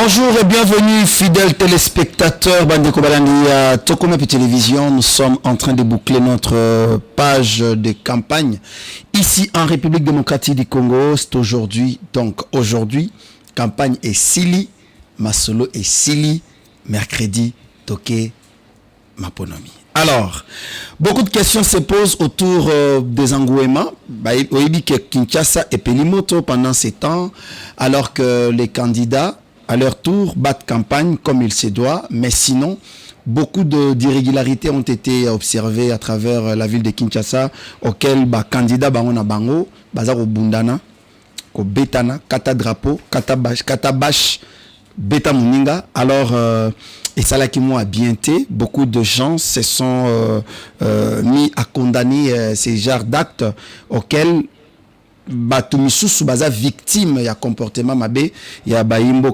Bonjour et bienvenue fidèles téléspectateurs Bandeko Balandi à Tokomepi Télévision. Nous sommes en train de boucler notre page de campagne ici en République démocratique du Congo. C'est aujourd'hui, campagne est Sili, Masolo et Sili, mercredi, Toké, Maponomi. Alors, beaucoup de questions se posent autour des engouements. Oibi Kinshasa et Pelimoto pendant ces temps, alors que les candidats à leur tour battent campagne comme il se doit, mais sinon, beaucoup d'irrégularités ont été observées à travers la ville de Kinshasa, auxquelles les candidats ont bango, bazar au bundana, au betana, kata drapeau, kata bash, beta muninga. Alors, et ça là qui m'ont abienté, beaucoup de gens se sont mis à condamner ces genres d'actes auxquels Batumisusu baza victime ya comportement mabe ya baimbo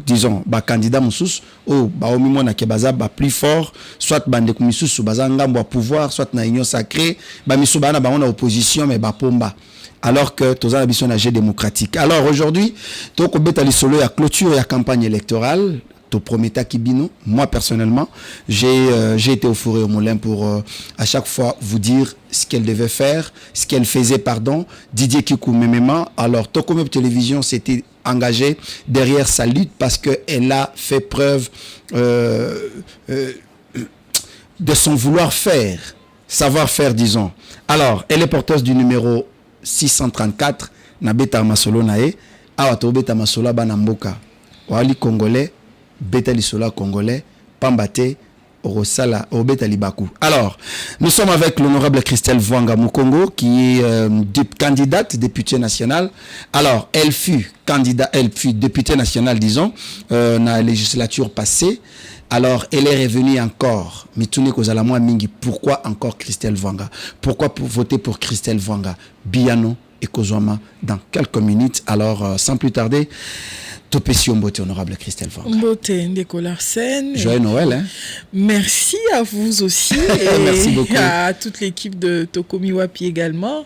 disons ba candidat mususu o ba omimona ke baza ba plus fort soit bande kumisusu baza ngambo pouvoir soit na union sacrée ba misu bana ba on a opposition mais ba pomba alors que toza na biso na jeu démocratique. Alors aujourd'hui to ko beta lisolo ya clôture ya campagne électorale to prometa kibino. Moi personnellement j'ai été au four et au moulin pour à chaque fois vous dire ce qu'elle devait faire, ce qu'elle faisait, pardon. Didier Kikou Memema, alors Tokomepi Télévision s'était engagé derrière sa lutte parce qu'elle a fait preuve de son vouloir faire, savoir-faire, disons. Alors, elle est porteuse du numéro 634, Nabeta Masolo Nae, Awato Beta Masola Banamboka, Wali Congolais, Beta Lisola Congolais, Pambate, Orosala, Obeta Libaku. Alors, nous sommes avec l'honorable Christelle Vwanga Mukongo, qui est candidate députée nationale. Alors, elle fut députée nationale, disons, dans la législature passée. Alors, elle est revenue encore. Mitune Kozalamoa Mingi, pourquoi encore Christelle Vwanga? Pourquoi voter pour Christelle Vwanga? Biano et Kozwama dans quelques minutes. Alors, sans plus tarder, Topession Mbote, honorable Christelle Vwanga. Mbote, Ndeko Larsen. Joyeux Noël, hein? Merci à vous aussi. Et merci beaucoup. À toute l'équipe de Tokomi Wapi également.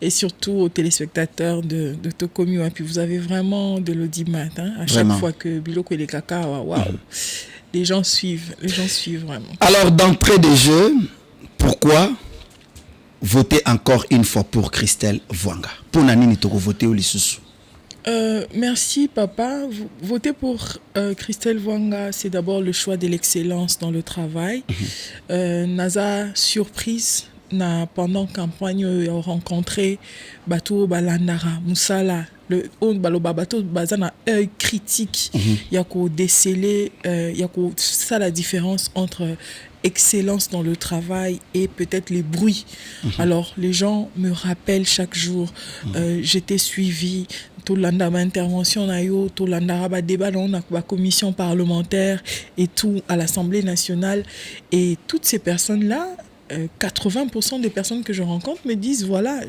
Et surtout aux téléspectateurs de Tokomi Wapi. Vous avez vraiment de l'audimat. Hein? À chaque fois que Biloko et les Kaka, waouh. Les gens suivent vraiment. Alors, d'entrée de jeu, pourquoi voter encore une fois pour Christelle Vwanga? Pour Nanini Toko voter ou Lissousou? Merci papa. Voter pour Christelle Vwanga, c'est d'abord le choix de l'excellence dans le travail. Naza surprise na pendant campagne rencontré Bato Balandara Moussala le Bato Bazana œil critique. Yako déceler yako ça la différence entre excellence dans le travail et peut-être les bruits. Alors les gens me rappellent chaque jour. J'étais suivi. Tolanda ma intervention na yo, Tolanda ba débat dans la commission parlementaire et tout à l'Assemblée nationale. Et toutes ces personnes-là, 80% des personnes que je rencontre me disent voilà,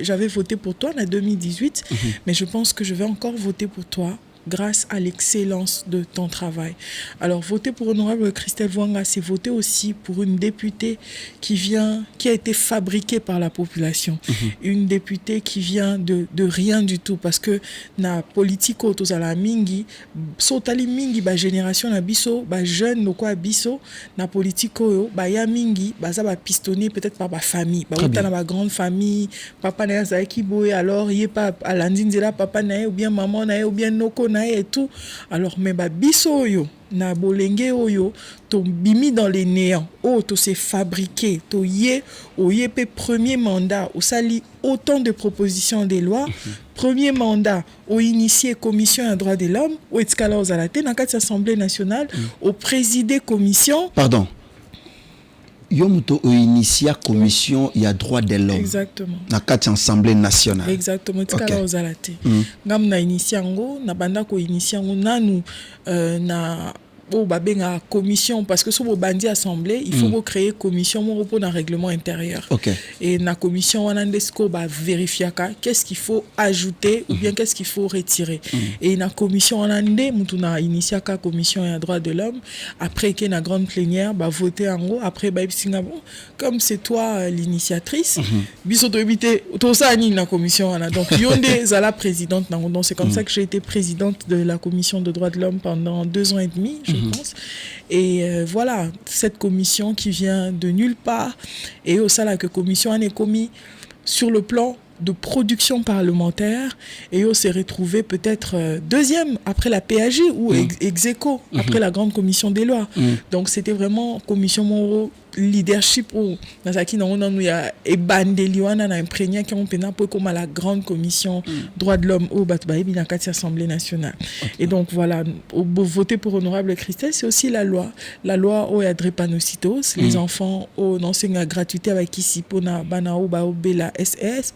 j'avais voté pour toi en 2018, mais je pense que je vais encore voter pour toi grâce à l'excellence de ton travail. Alors, voter pour honorable Christelle Vwanga, c'est voter aussi pour une députée qui a été fabriquée par la population. Une députée qui vient de rien du tout, parce que na politico tozala mingi, sotali mingi ba génération na biso, ba jeune no kwa biso, na politico yo, ba ya mingi, ba za ba pistonné peut-être par ba famille, ba uta na ba grande famille, papa na za ki boye, alors yé pas à landinzela papa na ou bien maman na ou bien noko et tout. Alors mais ba biso yo na bolenge oyo to bimi dans les néants to s'est fabriqué to yé pe premier mandat au sali autant de propositions des lois. Premier mandat au initié commission à droits de l'homme au etkala aux alaté na quatre assemblée nationale au présider commission Yomuto initié commission il y a droit de l'homme. Exactement. Na kati assemblée nationale. Exactement. Tikala ozalate. Ngam na initié ngo na banda ko initié ngo nanu na une commission, parce que sur le bandi assemblée, il faut créer commission pour un règlement intérieur. Okay. Et la commission, on a vérifier qu'est-ce qu'il faut ajouter ou bien qu'est-ce qu'il faut retirer. Et la commission, on a initié la commission et droits de l'homme. Après qu'il y ait une grande plénière, voter en gros. Après, comme c'est toi l'initiatrice, tout ça, la commission. Donc, Yonde Zala présidente. Donc, c'est comme ça que j'ai été présidente de la commission de droits de l'homme pendant 2 ans et demi, je pense. Et voilà, cette commission qui vient de nulle part. Et au sein de la commission, on est commis sur le plan de production parlementaire, et on s'est retrouvé peut-être deuxième après la PAJ ou ex-aequo après la grande commission des lois. Donc c'était vraiment commission mon leadership où Nazaki il y a Ebandeliwana na imprégné qui ont pénal pour comme à la grande commission droits de l'homme au Batbaï bien à Assemblée nationale. Et donc voilà, voter pour honorable Christelle, c'est aussi la loi au drépanocytose, les enfants au enseigne à gratuité avec ici pour na banao ba la SS.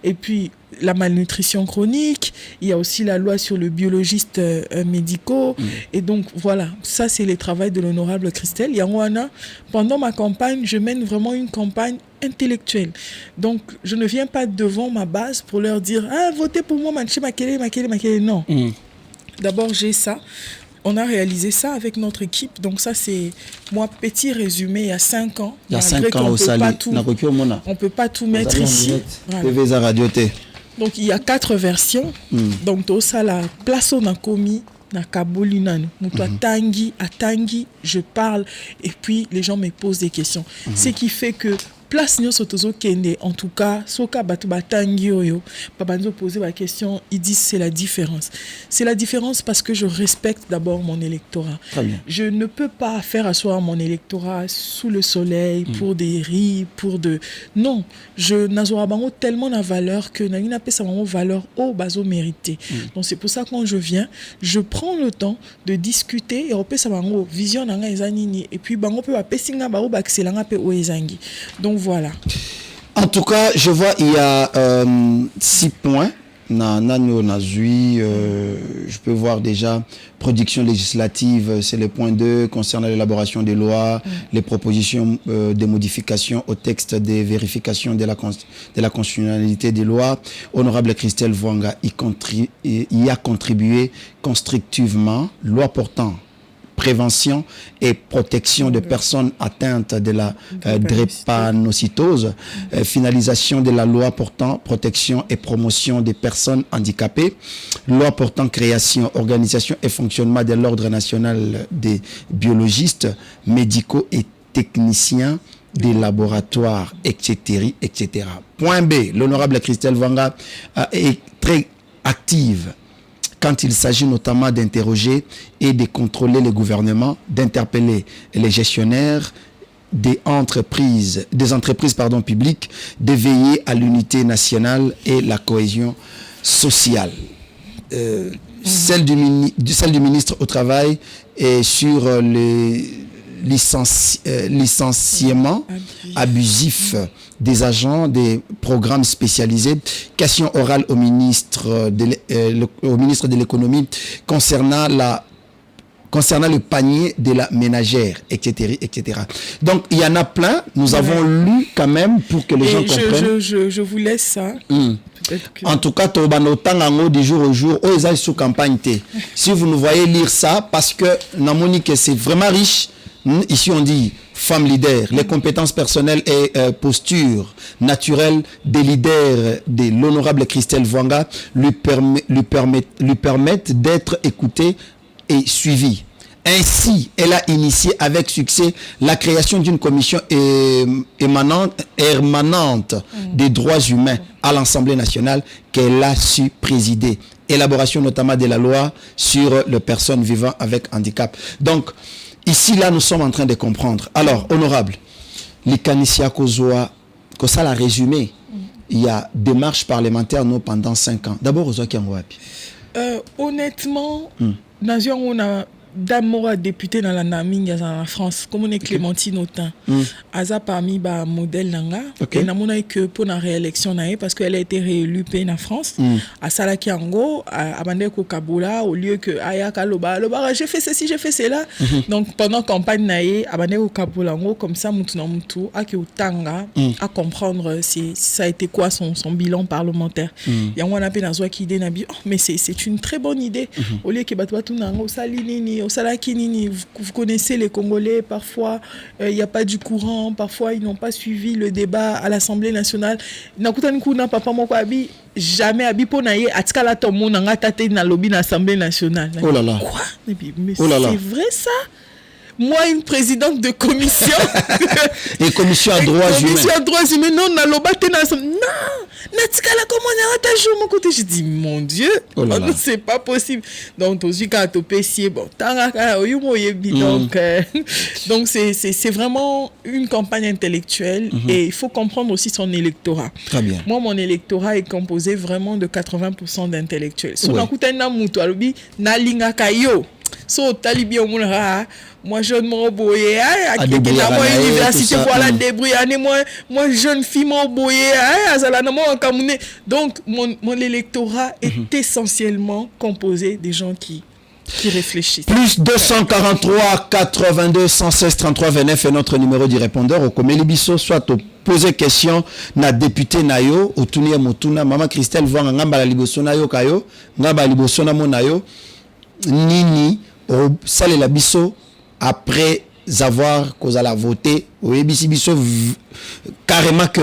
Et puis la malnutrition chronique, il y a aussi la loi sur le biologiste médicaux. Et donc voilà, ça c'est le travail de l'honorable Christelle. Yangwana, pendant ma campagne, je mène vraiment une campagne intellectuelle. Donc je ne viens pas devant ma base pour leur dire votez pour moi, makele. Non. D'abord j'ai ça. On a réalisé ça avec notre équipe. Donc ça, c'est moi, petit résumé, il y a 5 ans. Il y a 5 ans au Sali. On ne peut pas tout mettre ici. Voilà. Donc il y a 4 versions. Donc tout ça, la place on a commis, na kaboli nanu. Atangi, je parle. Et puis les gens me posent des questions. Ce qui fait que place nyo sotozo kende, en tout cas, soka batu batangi oyo, babanzo poser la question, ils disent c'est la différence. C'est la différence parce que je respecte d'abord mon électorat. Je ne peux pas faire asseoir mon électorat sous le soleil pour des riz, non, je n'azora bango tellement la valeur que na ina pesa bango valeur au bazo mérité. Donc c'est pour ça que quand je viens, je prends le temps de discuter et opesa bango vision nanga ezanini et puis bango pe ba pesinga ba ba excellanga pe o ezangi. Donc voilà. En tout cas, je vois il y a 6 points. Je peux voir déjà production législative, c'est le point 2 concernant l'élaboration des lois, les propositions de modification au texte des vérifications de la constitutionnalité des lois. Honorable Christelle Vwanga y a contribué constructivement. Loi portant prévention et protection des personnes atteintes de la drépanocytose, finalisation de la loi portant protection et promotion des personnes handicapées, loi portant création, organisation et fonctionnement de l'ordre national des biologistes, médicaux et techniciens des laboratoires, etc., etc. Point B, l'honorable Christelle Vwanga est très active quand il s'agit notamment d'interroger et de contrôler le gouvernement, d'interpeller les gestionnaires des entreprises publiques, de veiller à l'unité nationale et la cohésion sociale. Celle du ministre au travail est sur les licenciements abusifs des agents des programmes spécialisés. Question orale au ministre de l'économie concernant le panier de la ménagère, etc., etc. Donc, il y en a plein. Nous avons lu quand même pour que les gens comprennent. Je vous laisse ça. En tout cas, du jour au jour, sous campagne. Si vous nous voyez lire ça, parce que c'est vraiment riche. Ici, on dit femme leader, les compétences personnelles et posture naturelle des leaders de l'honorable Christelle Vwanga lui permettent d'être écoutée et suivie. Ainsi, elle a initié avec succès la création d'une commission émanente des droits humains à l'Assemblée nationale qu'elle a su présider. Élaboration notamment de la loi sur les personnes vivant avec handicap. Donc, ici, là, nous sommes en train de comprendre. Alors, honorable, les Kanisia Kozoa, que ça l'a résumé, il y a des marches parlementaires nous, pendant 5 ans. D'abord, Ozoa Kiangwapi. Honnêtement, Nation, on a dame mora député dans la Naming en France comme on est Clémentine Autain aza parmi ba modèle nanga et namona que pour la réélection nae parce qu'elle a été réélue en France à Salaki Ango à Bandeko Kabola au lieu que Ayaka Loba j'ai fait ceci j'ai fait cela donc pendant campagne nae à Bandeko Kabola comme ça mutu na mutu aki utanga à comprendre ça a été quoi son bilan parlementaire ya on a pe nazwa ki idée nabi mais c'est une très bonne idée au lieu que batwa tout nango salinini au Salakinini, vous connaissez les Congolais, parfois il n'y a pas du courant, parfois ils n'ont pas suivi le débat à l'Assemblée nationale. Nakutanikuna papa moko abi jamais abi ponaye atikala to monanga tate na lobby na l'Assemblée nationale. Oh là là. Quoi? Mais c'est vrai ça? Moi, une présidente de commission. Et commission à droits humains. Commission à droits humains. Non, na lobate na non. Natikala comment on a ta jour mon côté. Je dis mon Dieu, c'est pas possible. Donc aussi quand tu pessier bon, donc c'est vraiment une campagne intellectuelle et il faut comprendre aussi son électorat. Très bien. Moi mon électorat est composé vraiment de 80% d'intellectuels. So nakutana mutu alobi na linga kayo. So talibi omunara moi jeune mon boyé à université voilà débrouille moi jeune fille mon boyé azala na moi kamune donc mon électorat est essentiellement composé des gens qui réfléchissent. Plus 243 82 116 33 29 est notre numéro du répondeur au Komeli Bisso soit au poser question na député nayo au Tunia Motuna maman Christelle Vwanga ngamba la liboso nayo kayo ngamba liboso na monayo nini au salé la bisso après avoir cause à la voter au ABC bisso carrément que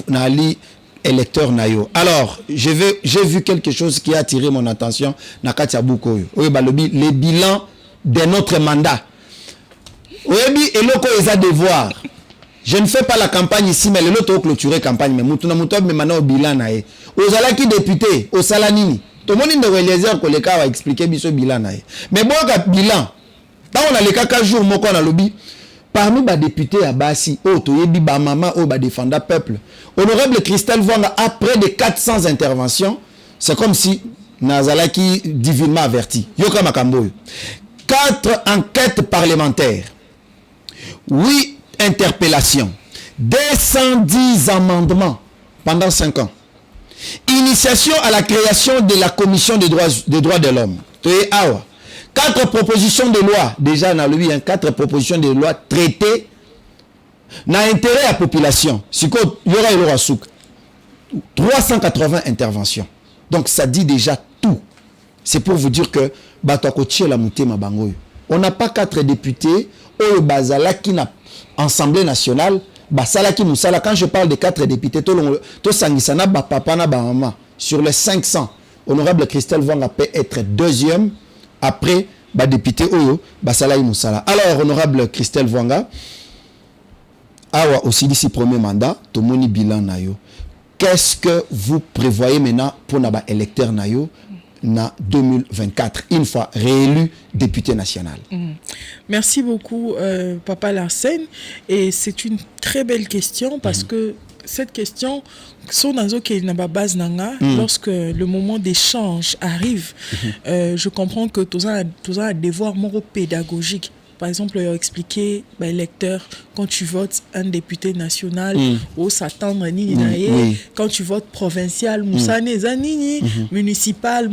nali électeur nayo. Alors j'ai vu quelque chose qui a attiré mon attention na Katia Bukoyo les bilans de notre mandat oyebi eloko eza devoir. Je ne fais pas la campagne ici mais l'autre clôturer campagne mais mutuna muto mais maintenant au bilan nae ozala ki député au salanini tout le monde de Eliezer Koleka va expliquer biso bilan nae mais bon bilan là on a les kaka jour moko na lobby parmi les députés à Bassi toyebi ba mama o ba défenda peuple honorable Christelle Vwanga après de 400 interventions c'est comme si nazalaki divinement averti yoka makambo 4 enquêtes parlementaires 8 interpellations 210 amendements pendant 5 ans. Initiation à la création de la commission des droits de l'homme. 4 propositions de loi. Déjà, on a lu 4 propositions de loi traitées dans l'intérêt à la population. Il y aura 380 interventions. Donc, ça dit déjà tout. C'est pour vous dire que on n'a pas 4 députés au Bazala qui n'a Assemblée nationale. Quand je parle de 4 députés, sur les 500, honorable Christelle Vwanga peut être deuxième après député Oyo Basala Moussala. Alors, honorable Christelle Vwanga, awa aussi d'ici premier mandat, tomoni bilan nayo. Qu'est-ce que vous prévoyez maintenant pour naba électeur nayo na 2024 une fois réélu député national? Merci beaucoup Papa Larsen et c'est une très belle question parce que cette question lorsque le moment d'échange arrive je comprends que tout ça a un devoir pédagogique. Par exemple, il a expliqué l'électeur, quand tu votes un député national, s'attendre quand tu votes provincial, municipal,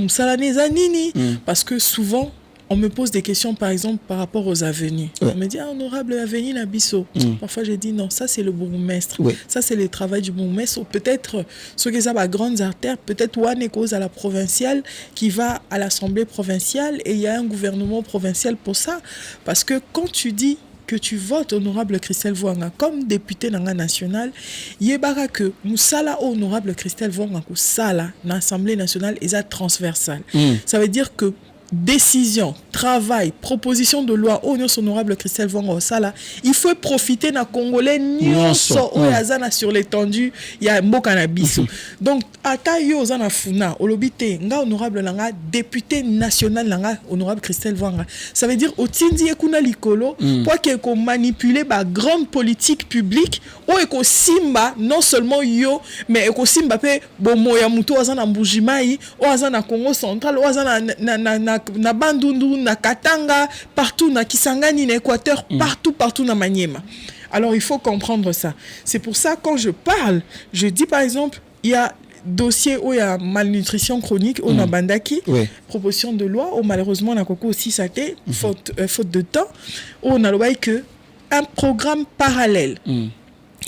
parce que souvent, on me pose des questions, par exemple, par rapport aux avenues. On me dit, honorable avenue Nabisso. Parfois, je dis, non, ça, c'est le bourgmestre. Ça, c'est le travail du bourgmestre. Ou peut-être, ceux qui ont grandes artères, peut-être, one est cause à la provinciale qui va à l'Assemblée provinciale et il y a un gouvernement provincial pour ça. Parce que quand tu dis que tu votes honorable Christelle Vwanga comme député nanga national, yebara que musala honorable Christelle Vwanga kusala na Assemblée nationale est transversale. Ça veut dire que décision, travail, proposition de loi, honorable Christelle Vwanga Sala, il faut profiter na Congolais sur l'étendue, il y a mboka na biso. Donc ata yo zana funa olobite nga honorable langa député national langa honorable Christelle Vwanga. Ça veut dire otindi ekuna likolo pour que ko manipuler ba grande politique publique o eko simba non seulement yo mais eko simba pe bomo ya muto azana mbujimai o azana Congo central o azana na na Bandundu, na Katanga, partout, na Kisangani, na Équateur, partout, na Maniema. Alors, il faut comprendre ça. C'est pour ça, quand je parle, je dis par exemple, il y a dossier où il y a malnutrition chronique, on a bandaki, proposition de loi, où malheureusement, on a aussi ça faute de temps, où on a le que un programme parallèle.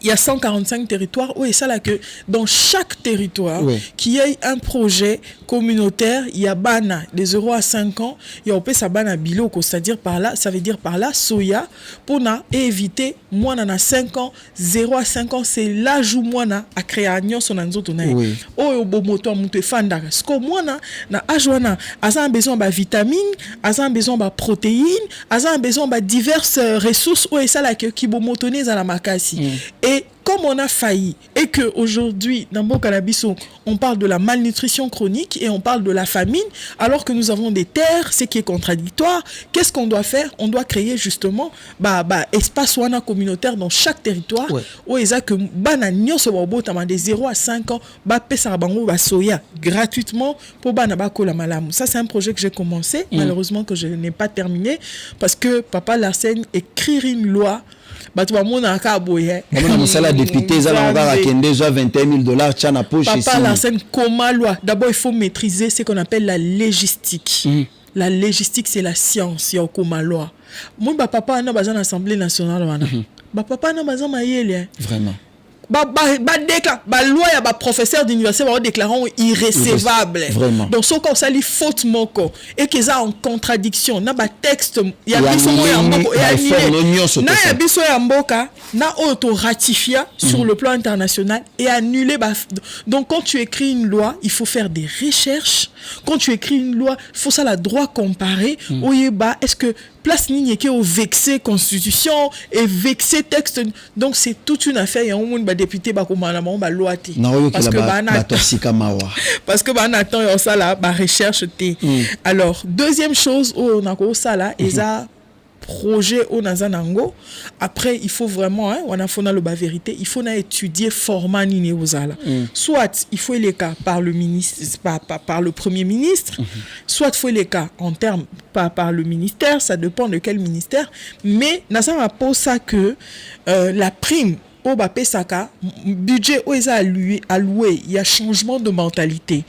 Il y a 145 territoires où il ça là que dans chaque territoire qu'il y ait un projet communautaire, il y a bana des 0 à 5 ans, il y a opé sa bana biloko, c'est-à-dire par là, ça veut dire par là soya pour éviter moi na 5 ans, 0 à 5 ans, c'est l'âge où moi na a créé agnon son anzo tonaï. Oh bomoto monte fanda. Ce que moi na âge wana, a besoin de vitamines, a besoin de protéines, a besoin de diverses ressources où il ça là que qui bomotonné à la makasi. Et comme on a failli et que aujourd'hui dans mon canabiso on parle de la malnutrition chronique et on parle de la famine alors que nous avons des terres, ce qui est contradictoire, qu'est-ce qu'on doit faire? On doit créer justement espace wana communautaire dans chaque territoire où ils a que bana nyonso bobotama de 0 à 5 ans ba pesa bango ba soya gratuitement pour bana ba kola malamu. Ça c'est un projet que j'ai commencé, malheureusement que je n'ai pas terminé parce que papa Larsen écrire une loi bato bamona ka boye on musala député za na ngaka kende za $21,000 tcha na poche ici. Papa Larsen comment loi? D'abord il faut maîtriser ce qu'on appelle la légistique. La légistique c'est la science ya koma loi. Mon papa na bazana assemblée nationale wana. Papa na bazama yele. Vraiment. Loi ya professeur d'université va déclarant irrécevable. Vraiment. Donc ce qu'on s'allie faute moko et qu'ils a en contradiction na ba texte ya biso ya mboko ya annulé. Na ya biso ya mboka na auto ratifia sur le plan international et annuler donc quand tu écris une loi, il faut faire des recherches. Quand tu écris une loi, il faut ça la droit comparé. Oyeba est-ce que place ligne qui est au vexé constitution et vexé texte, donc c'est toute une affaire. Il y a un monde député la loi parce que attend ça là recherche alors deuxième chose on a ça là projet au Nazanango. Après, il faut vraiment, on a fait la vérité, il faut étudier format nini ozala. Soit il faut les cas par le ministre, par le premier ministre, soit il faut les cas en termes par le ministère, ça dépend de quel ministère. Mais Nazan pose ça que la prime au Bapé Saka, budget où ils alloué, il y a changement de mentalité.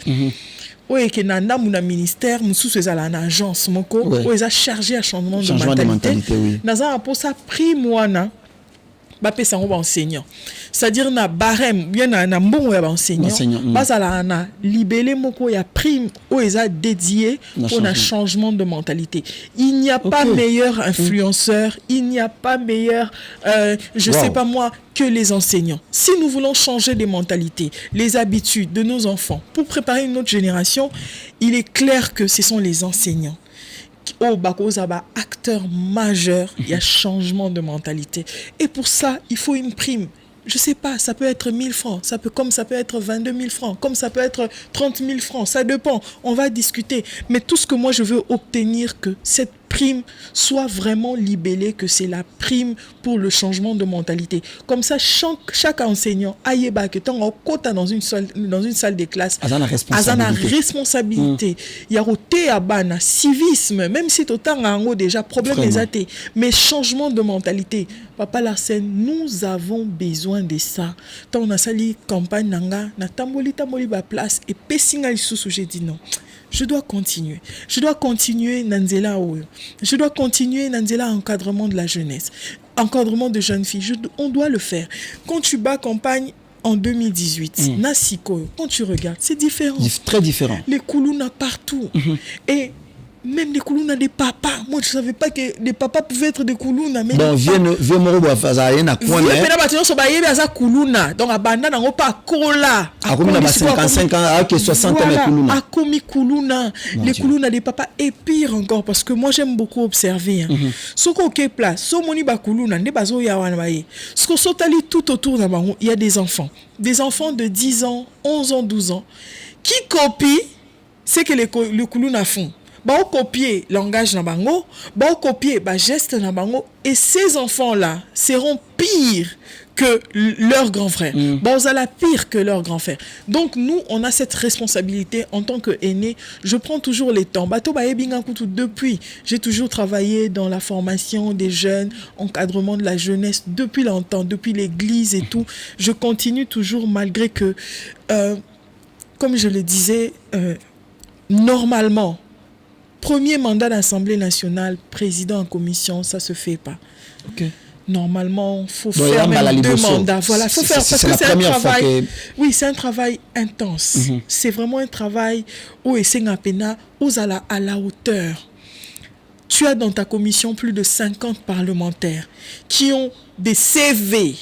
Oui, que nanda mon ministère, mon sous ces à l'agence, mon co, où ils a chargé à changement de mentalité. Naza pour ça prime wana, Bapé Sango enseignant. C'est-à-dire na barème, bien na bon ouais enseignant. Basala na libellé moko ya prime où ils a dédié pour un changement de mentalité. Il n'y a pas meilleur influenceur, il n'y a pas meilleur, je sais pas moi, que les enseignants. Si nous voulons changer les mentalités, les habitudes de nos enfants pour préparer une autre génération, il est clair que ce sont les enseignants. Au Bakozaba, acteur majeur, il y a changement de mentalité. Et pour ça, il faut une prime. Je sais pas, ça peut être 1000 francs, comme ça peut être 22 000 francs, comme ça peut être 30 000 francs, ça dépend, on va discuter. Mais tout ce que moi je veux obtenir, que cette prime soit vraiment libellée, que c'est la prime pour le changement de mentalité. Comme ça, chaque enseignant, aïeba, que tant quota dans une salle de classe, a la responsabilité. Il y a roté à bana, civisme, même si autant en déjà problème des athées, mais changement de mentalité. Papa Larsen, nous avons besoin de ça. Tant on a sali campagne nanga, na tamboli ba place et pessinga lisusu, j'ai dit non. Je dois continuer. Je dois continuer Nanzela Oyo. Je dois continuer Nanzela encadrement de la jeunesse. Encadrement de jeunes filles. On doit le faire. Quand tu bats campagne en 2018, Nasiko, quand tu regardes, c'est différent. Très différent. Les Koulouna partout. Et même les Koulouna des papas. Moi, je ne savais pas que les papas pouvaient être des Koulouna. Bon, viens Morobo Fazaïen à quoi? Donc, à Banda, on n'a pas Kola. À combien de 55 ans, à 60 ans, les Koulouna. À Komi Koulouna. Les Koulouna des papas. Et pire encore, parce que moi, j'aime beaucoup observer. Ce qu'on a place, ce moni ba Koulouna, ne bazo yawan baye. Ce qu'on s'otali tout autour d'un baron, il y a des enfants. Des enfants de 10 ans, 11 ans, 12 ans, qui copient ce que les Koulouna font. ba copier langage na bango, ba copier ba geste na bango, et ces enfants-là seront pires que leurs grands frères. Baozala pire que leurs grands frères. Donc nous, on a cette responsabilité en tant qu'aînés. Je prends toujours les temps. Depuis, j'ai toujours travaillé dans la formation des jeunes, encadrement de la jeunesse depuis longtemps, depuis l'église et tout. Je continue toujours malgré que, comme je le disais, normalement, premier mandat d'Assemblée nationale, président en commission, ça se fait pas. Okay. Normalement, il faut faire même 2 mandats. Voilà, faut faire parce que c'est un travail. Oui, c'est un travail intense. C'est vraiment un travail où c'est à la hauteur. Tu as dans ta commission plus de 50 parlementaires qui ont des CV,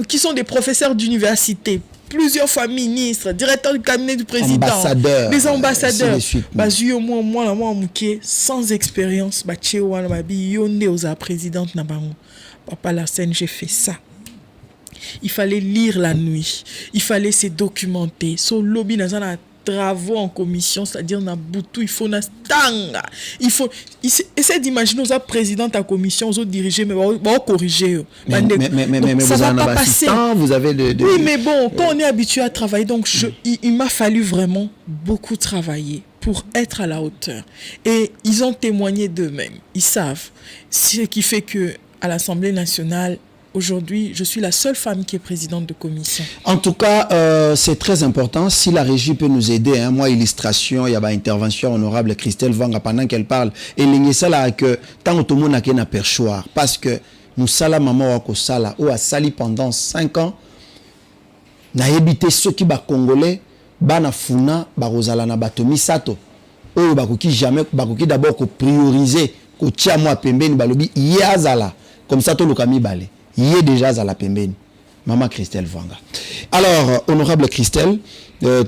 qui sont des professeurs d'université, plusieurs fois ministres, directeurs du cabinet du président, des ambassadeurs, sans expérience, présidente Papa Larsen, j'ai fait ça. Il fallait lire la nuit, il fallait se documenter. So lobby dans un travaux en commission, c'est-à-dire na boutou, il faut na stanga. Il faut essayer d'imaginer aux présidents de la commission, aux diriger, mais on corriger. Mais ça vous va en pas avez passer. Vous avez Oui, mais bon, quand on est habitué à travailler, donc il m'a fallu vraiment beaucoup travailler pour être à la hauteur. Et ils ont témoigné d'eux-mêmes. Ils savent. Ce qui fait que à l'Assemblée nationale, aujourd'hui, je suis la seule femme qui est présidente de commission. En tout cas, c'est très important. Si la régie peut nous aider, hein, moi, illustration, il y a une intervention honorable Christelle Vanga pendant qu'elle parle. Et l'ingé là que tant que tout le monde a qu'un perchoir. Parce que nous sala maman wako sala ou a sali pendant 5 ans. Na évité ceux qui ba congolais, ba na funa, ba rozala na batomi sato. Ou ba qui jamais, ba qui d'abord ko prioriser, ko tia moi pembeni balobi yazala. Comme ça tout le kami balé. Il est déjà à la pembeni. Maman Christelle Vanga. Alors, honorable Christelle,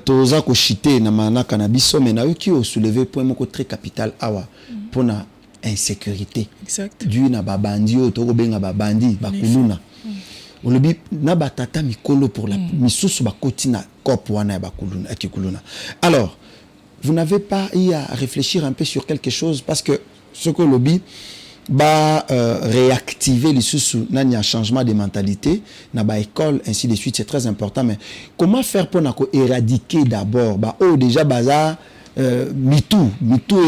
toza ko chité na mana cannabiso mais na qui au soulevé point moko très capital awa pour na insécurité. Exact. Du na babandi o to benga babandi bakuluna. Olobi na batata mikolo pour la misusu bakoti na cop wana ya bakuluna akikuluna. Alors, vous n'avez pas eu à réfléchir un peu sur quelque chose parce que ce que lobby réactiver les sous un changement de mentalité na ba école ainsi de suite, c'est très important. Mais comment faire pour éradiquer d'abord déjà bazar mitou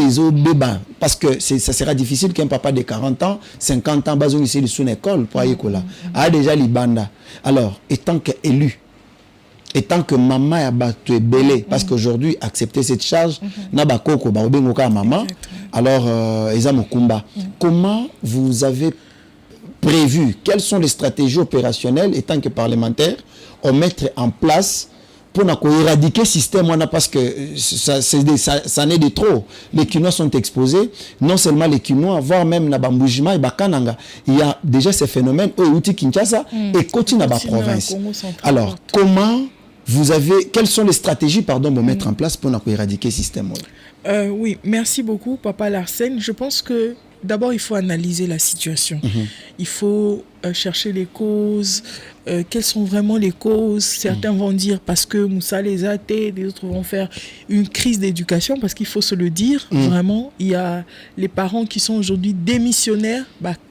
et zo débat parce que ça sera difficile qu'un papa de 40 ans 50 ans bazon ici sous une école pour aller là a déjà libanda. Alors étant qu'élu, étant que maman a battu belé parce qu'aujourd'hui accepter cette charge na ba koko ba obengoka maman. Alors Ezamokumba, comment vous avez prévu, quelles sont les stratégies opérationnelles étant que parlementaire à mettre en place pour éradiquer le système parce que ça n'est de trop. Les Kinois sont exposés, non seulement les Kinois, voire même na Bamboujima et Bakananga. Il y a déjà ces phénomènes au Outi Kinshasa et Koti na province. Alors, quelles sont les stratégies pour mettre en place pour éradiquer le système? Oui, merci beaucoup, Papa Larsen. Je pense que d'abord, il faut analyser la situation. Il faut chercher les causes. Quelles sont vraiment les causes? Certains vont dire parce que Moussa les a été, les autres vont faire une crise d'éducation parce qu'il faut se le dire. Vraiment, il y a les parents qui sont aujourd'hui démissionnaires.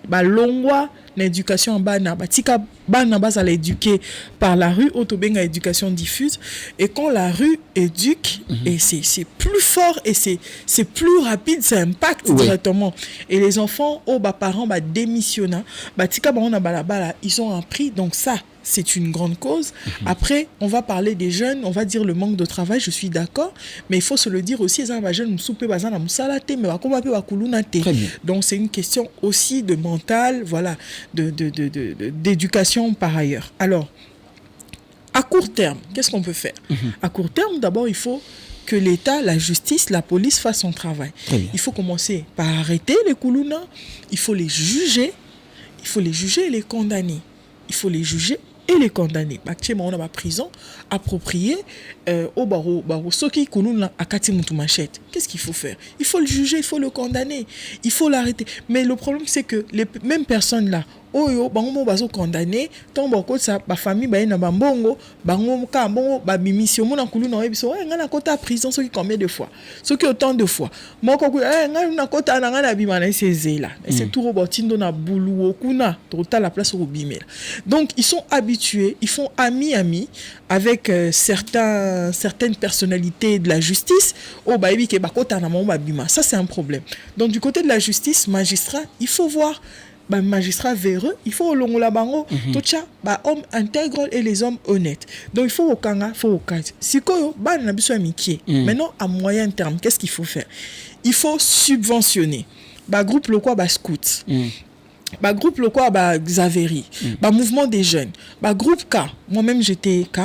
Longwa, l'éducation en bana, tika bana bas à l'éduquer par la rue, autobenga éducation diffuse. Et quand la rue éduque, et c'est plus fort et c'est plus rapide, ça impacte directement. Et les enfants, parents démissionnent, tika on a balabala, ils ont appris. Donc ça, c'est une grande cause. Après, on va parler des jeunes, on va dire le manque de travail, je suis d'accord, mais il faut se le dire aussi, donc c'est une question aussi de mental, voilà, d'éducation par ailleurs. Alors, à court terme, qu'est-ce qu'on peut faire? À court terme, d'abord, il faut que l'État, la justice, la police fassent son travail. Il faut commencer par arrêter les Koulouna, il faut les juger, et les condamner. Il faut les juger et les condamner. Actuellement, on a ma prison appropriée au barreau soki kuluna akati mutu machette. Qu'est-ce qu'il faut faire? Il faut le juger, il faut le condamner, il faut l'arrêter. Mais le problème, c'est que les mêmes personnes là, oyo bango mo bazo condamné tant bako sa ba famille ba na bambongo bango ka bongo ba bimisio mona kulu na biso nga na kota prison soki combien de fois soki autant de fois moko ku nga na kota na nga na bima na sezela c'est tout robotindo na boulou okuna total la place au bimela. Donc ils sont habitués, ils font amis avec certaines personnalités de la justice au baïbi ke bakota na mo ba bima. Ça c'est un problème. Donc du côté de la justice, magistrat, il faut voir magistrat véreux, il faut longola bango tout ça hommes intègres et les hommes honnêtes. Donc il faut au kanga, faut au kanga. Si koyo ba na biso amitié. Maintenant à moyen terme, qu'est-ce qu'il faut faire? Il faut subventionner groupe local scout. Groupe local Xavéry, mouvement des jeunes, groupe K, moi-même j'étais K,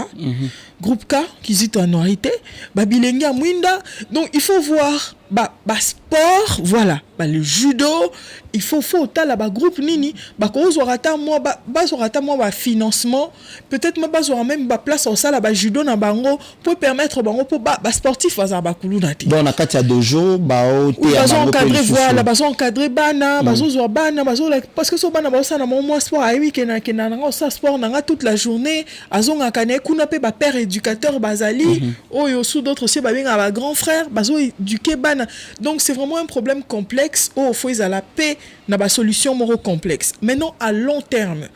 groupe K qui est en noirité, bilenga mwinda. Donc il faut voir sport, voilà, le judo, il faut tala groupe nini, ko zorata moi financement, peut-être moi même place au sala judo na bango pour permettre bango pour sportif faza kulu na te. Bon na kati ya dojo encadré voilà, encadré bana, zo bana, parce que so bana ça na moi sport ayi kena na ça sport na toute la journée, azonga kane kuna pe père éducateur bazali, oyo sous d'autres aussi benga grand frère, éduquer bana. Donc c'est vraiment un problème complexe. Faut à la paix n'a solution moro complexe. Maintenant à long terme,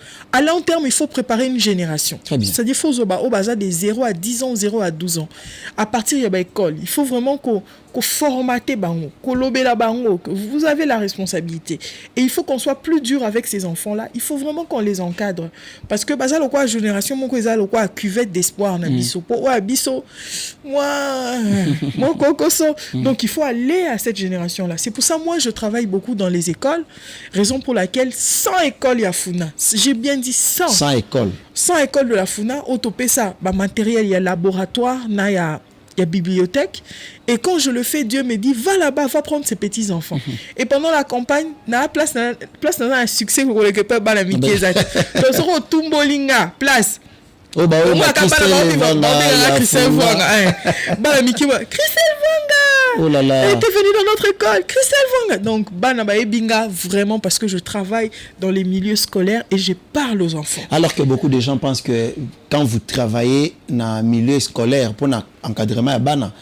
il faut préparer une génération. C'est-à-dire faut au bazar de 0 à 10 ans, 0 à 12 ans. À partir de l'école, il faut vraiment qu'on formater bango, qu'on lobela bango, que vous avez la responsabilité. Et il faut qu'on soit plus dur avec ces enfants-là. Il faut vraiment qu'on les encadre. Parce que bazar quoi génération mon quoi le quoi cuvette d'espoir na biso po biso moi mon cocoso. Donc il faut aller à cette génération-là. C'est pour ça moi je travaille beaucoup dans les écoles, raison pour laquelle 100 écoles ya Funa. J'ai bien dit 100 écoles. 100 écoles de la Funa autopé ça matériel, il y a laboratoire, il y a bibliothèque. Et quand je le fais, Dieu me dit, va là-bas, va prendre ces petits-enfants. Et pendant la campagne, place dans un succès pour le récupérer la Mickey. Donc, au Tumbolinga, place. Oh, bah, Christelle Vanga. Oh là là. Elle était venue dans notre école. Christelle Vanga. Donc, Banaba et Binga, vraiment, parce que je travaille dans les milieux scolaires et je parle aux enfants. Alors que beaucoup de gens pensent que quand vous travaillez dans le milieu scolaire, pour l'encadrement à Bana,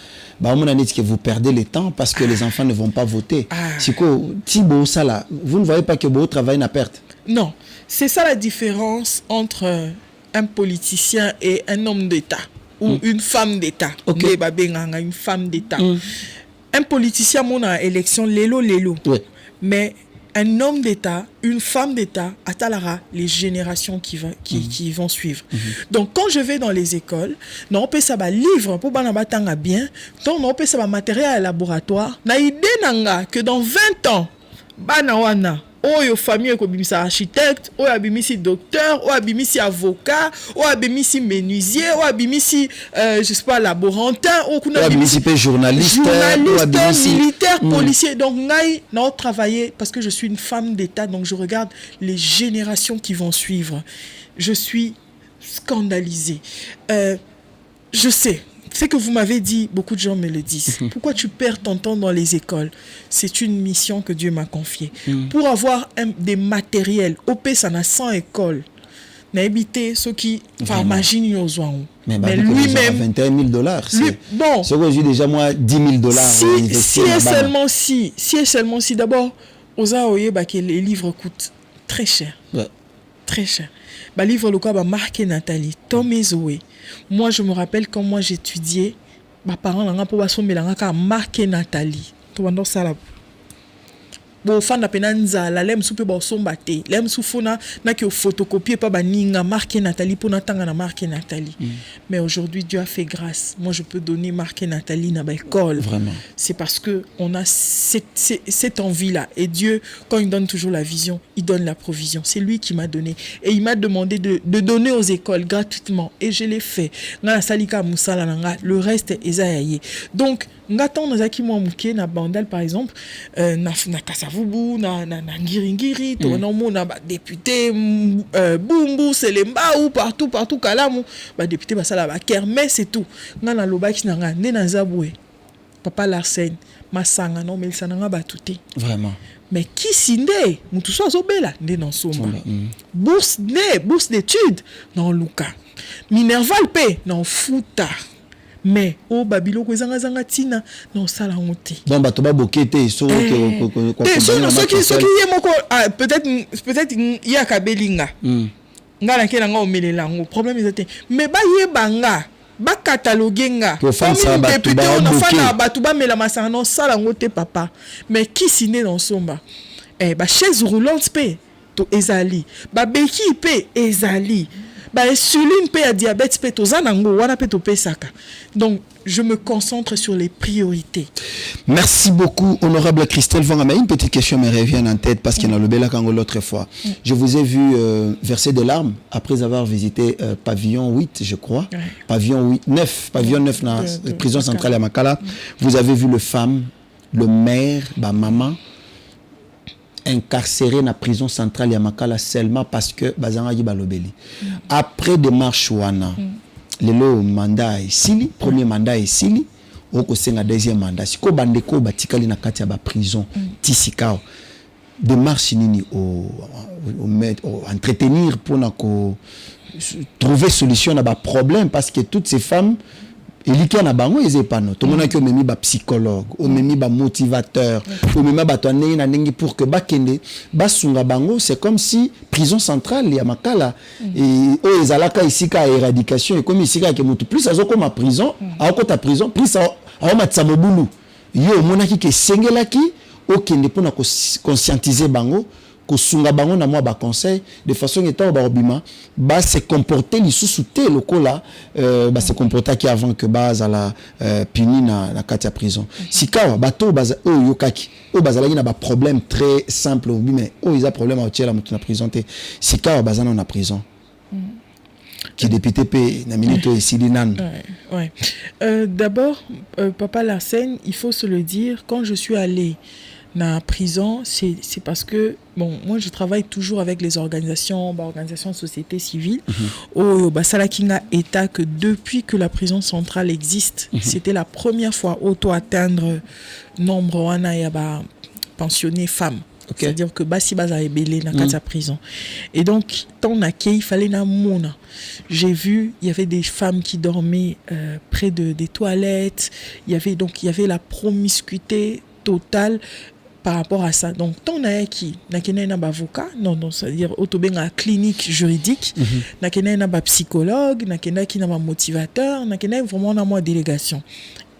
que vous perdez le temps parce que les enfants ne vont pas voter. Vous ne voyez pas que vous travaillez à perte. Non. C'est ça la différence entre un politicien et un homme d'État ou une femme d'État. Okay. Une femme d'État. Un politicien, mon élection, lélo. Ouais. Mais un homme d'État, une femme d'État, atalara les générations qui vont suivre. Donc, quand je vais dans les écoles, on peut ça livre pour banabatanga bien, donc on peut ça matériel à laboratoire. Na idée nanga que dans 20 ans, banawana oyo famille ko bimisa architecte, oyo abimisi docteur, oyo abimisi avocat, oyo abimisi menuisier, oyo abimisi je sais pas laborantin, oyo kuna abimisi journaliste, militaire, policier. Donc ngai na travailler parce que je suis une femme d'État, donc je regarde les générations qui vont suivre. Je suis scandalisée. Je sais. C'est que vous m'avez dit, beaucoup de gens me le disent. Pourquoi tu perds ton temps dans les écoles? C'est une mission que Dieu m'a confiée. Pour avoir des matériels, OP, ça n'a 100 écoles. N'a habité ceux qui imagine mais lui-même, $21,000. Bon. C'est que j'ai déjà moi $10,000. Si et seulement si. D'abord, aux AOE, que les livres coûtent très cher. Ouais. Très cher. Livre le quoi marqué Nathalie Tom et Zoé. Moi je me rappelle quand moi j'étudiais, mes parents n'ont pas marqué Nathalie. Tu vois ça là. Bon fan na penanza la lem soupe ba sombate lem soufona na ki photocopier pas baninga marqué Nathalie pour natanga na marqué Nathalie. Mais aujourd'hui Dieu a fait grâce. Moi je peux donner marqué Nathalie na ba école. Vraiment. C'est parce que on a cette envie là et Dieu quand il donne toujours la vision, il donne la provision. C'est lui qui m'a donné et il m'a demandé de donner aux écoles gratuitement et je l'ai fait. Na salika musala nanga le reste ezayaye. Donc ngaton nazaki mo muke na Bandal par exemple na Kasavubu na Ngiringiri to na mona ba député Bumbu Selemba ou partout Kalamu ba député basala ba kermesse c'est tout nga na lobaki na nga ne na Zaboué Papa Larsen Masanga non mais ça n'a pas tout. Vraiment mais qui sinde mutu so azobela nde na nsomba bourse d'études na luka minerval pe na futa mais au babiloko ezanga tina na sala honte bon bato ba bokete so qui moko peut-être ya kabelinga ngala nkela nga omelela ngo problème ezate mais ba yebanga ba cataloguer nga comme député on fana batu ba mela masana no sala ngote papa mais qui sine dans somba ba chaise roulante pe to ezali ba beki pe ezali ba insuline pe ya diabète pe to zanango wana pe to pe saka. Donc je me concentre sur les priorités. Merci beaucoup, honorable Christelle Vanga. Mais une petite question me revient en tête parce qu'il y a le Bela Kango l'autre fois. Je vous ai vu verser des larmes après avoir visité Pavillon 8, je crois. Pavillon 9, Pavillon 9 dans la prison centrale à Makala. Vous avez vu le femme, le maire, ma maman, incarcéré dans la prison centrale à Makala seulement parce que Bazanga Balobeli. Après démarche wana. Le mandat est sili, premier mandat est sili, au deuxième mandat. Si ko bandeko batikali na kati ya ba prison tisikao démarche nini au entretenir pour trouver solution à ba problème parce que toutes ces femmes eliki na bango ezepano to mona ki o memi ba psychologue o memi ba motivateur o memi ba to na ndenge pour que bakende basunga bango. C'est comme si prison centrale ya Makala et o ezalaka ici ka éradication et comme ici ka ke mutu plus azokoma prison akota prison plus a matsa mobulu yo mona ki ke sengelaki o kende pona ko conscientiser bango kosunga bango na moi ba conseil de façon étant ba obima ba se comporter li sous-souté lokola ba se comporter qui avant que base à la puni na katia prison sikawa bato baza o yokaki o bazala na ba problème très simple mais o ils a problème à tirer la mutu na prison te sikawa bazana na prison qui député p na minito et silinan. Ouais. D'abord papa Larsen, il faut se le dire, quand je suis allé na prison, c'est parce que bon, moi je travaille toujours avec les organisations de société civile au Basalakinga État que depuis que la prison centrale existe, c'était la première fois auto atteindre nombre wana ya ba pensionné femmes. Okay. C'est-à-dire que basi baza rebelle na kata prison. Et donc tant na il fallait na mona. J'ai vu, il y avait des femmes qui dormaient près des toilettes, il y avait la promiscuité totale par rapport à ça. Donc tant na qui na kena na avocat, non c'est-à-dire autobenga clinique juridique, na kena na ba psychologue, na kena ki na ba motivateur, na kena vraiment na moi délégation.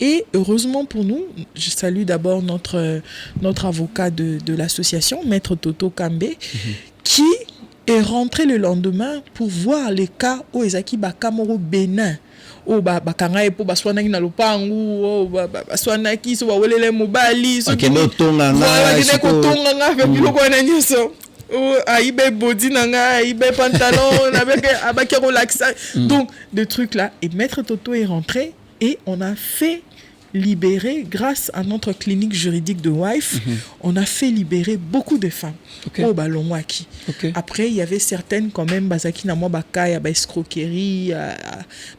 Et heureusement pour nous, je salue d'abord notre avocat de l'association, Maître Toto Kambe, qui est rentré le lendemain pour voir les cas où Ezaki Bakamoro Bénin. Oh bakanga epo baswanaki na lopangu oh baswanaki so bawelele mobali so okay no tonga nga ko tonga nga pe biloko na nyoso oh aibe body nanga aibe pantalon avec abaki relaxa donc des trucs là. Et Maître Toto est rentré et on a fait libérer grâce à notre clinique juridique de WIFE, on a fait libérer beaucoup de femmes au Balongwaki. Après il y avait certaines quand même bazaki na moi bakaya ba escroquerie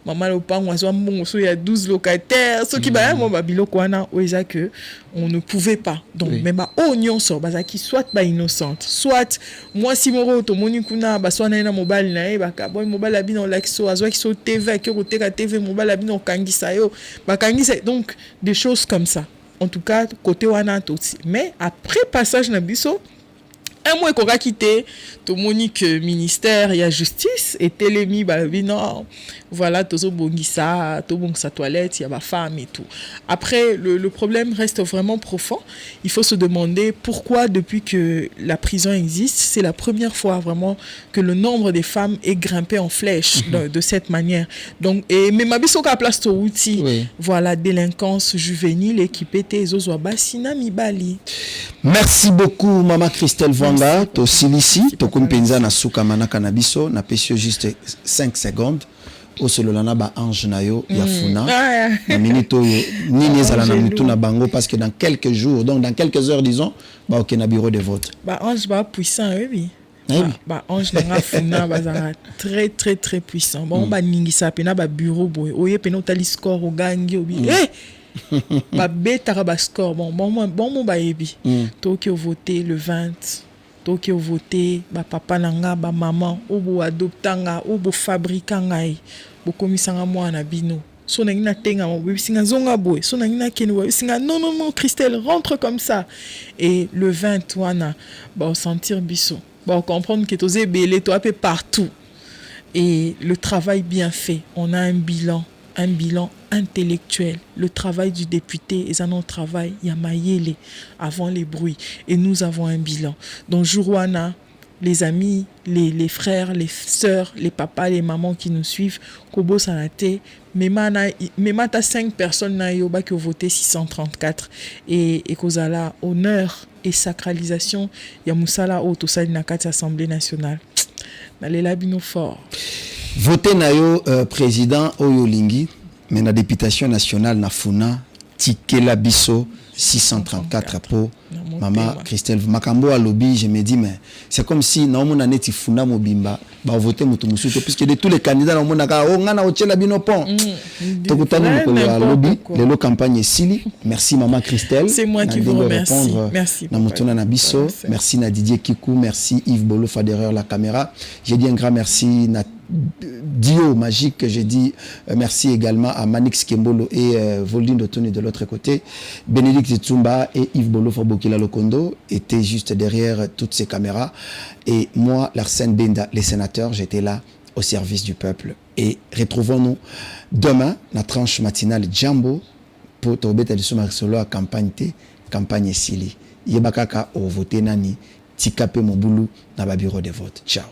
maman lopa ngwazo mbongo il y a 12 locataires ceux qui ba moi ba biloko wana oeza que on ne pouvait pas. Donc même ba oignon so bazaki soit ba innocente soit moi si moro to moni kuna ba swana na mobile na e baka boy mobile abi no laxo azwa ki so TV ki roteka TV mobile abi no kangisa yo bakangisa donc des choses comme ça. En tout cas, côté wana aussi. Mais après passage na biso, un mois qu'on a quitté, tout monique ministère, il y a justice et télémi non, voilà, tozo bongisa, to bongisa toilette, il y a ma femme et tout. Après, le problème reste vraiment profond. Il faut se demander pourquoi depuis que la prison existe, c'est la première fois vraiment que le nombre des femmes est grimpé en flèche de cette manière. Donc, et mais ma biso ka place to outil, voilà, délinquance juvénile équipée tezo basina mibali. Merci beaucoup Maman Christelle Vanga, to silisi, to kumpenza na suka manaka na biso, na pesio juste 5 secondes. Au sololana ba ange na yo ya funa na minito nini ezala na mutu na bango parce que dans quelques jours donc dans quelques heures disons ba ok na bureau de vote ba ange ba puissant oui ba ange na funa ba très très très puissant bon ba ningisa pena ba bureau boy oye pena tali score o gangi obi ba betara ba score bon ba yebi to ki voter le 20 to ki voter ba papa nanga ba maman ou bo adoptanga ou bo fabrikanga bo komisanga mwana bino so na ngina tenga mo bisinga zonga boy so na ngina keni wa bisinga non Christelle rentre comme ça et le 20 wana ba sentir biso ba comprendre que tozé belé to apé partout et le travail bien fait on a un bilan intellectuel. Le travail du député est un travail Yamayele avant les bruits. Et nous avons un bilan. Donc, Jourouana, les amis, les frères, les sœurs, les papas, les mamans qui nous suivent, Kobo Sanate, même t'as 5 personnes qui ont voté 634 et Kozala, honneur et sacralisation, Yamoussala Otosali Nakati Assemblée nationale. Nalela Bino fort. Voté nayo président Oyolingi, mais la députation nationale na funa tikela biso 634 pour maman Christelle Makambo à lobby. Je me dis mais c'est comme si na mona neti funa mobimba ba voter mutu musuto puisque de tous les candidats na mona ka ngana ochela bino pont to kutana ko ya lobby le campagne sili. Merci maman Christelle, c'est moi qui vous remercie. Merci na mutuna na biso. Merci na Didier Kikou, merci Yves Bolo derrière la caméra. J'ai dit un grand merci na Dio Magique, j'ai dit merci également à Manix Kembolo et Voldine Dotoni de l'autre côté. Bénédicte Tsumba et Yves Bolo Fabokila Lokondo étaient juste derrière toutes ces caméras. Et moi, Larsen Benda, les sénateurs, j'étais là au service du peuple. Et retrouvons-nous demain, la tranche matinale Djambo pour Tobeta de Soumarsolo à campagne Sili. Yebakaka au voté nani, tikape mobulu dans le bureau de vote. Ciao.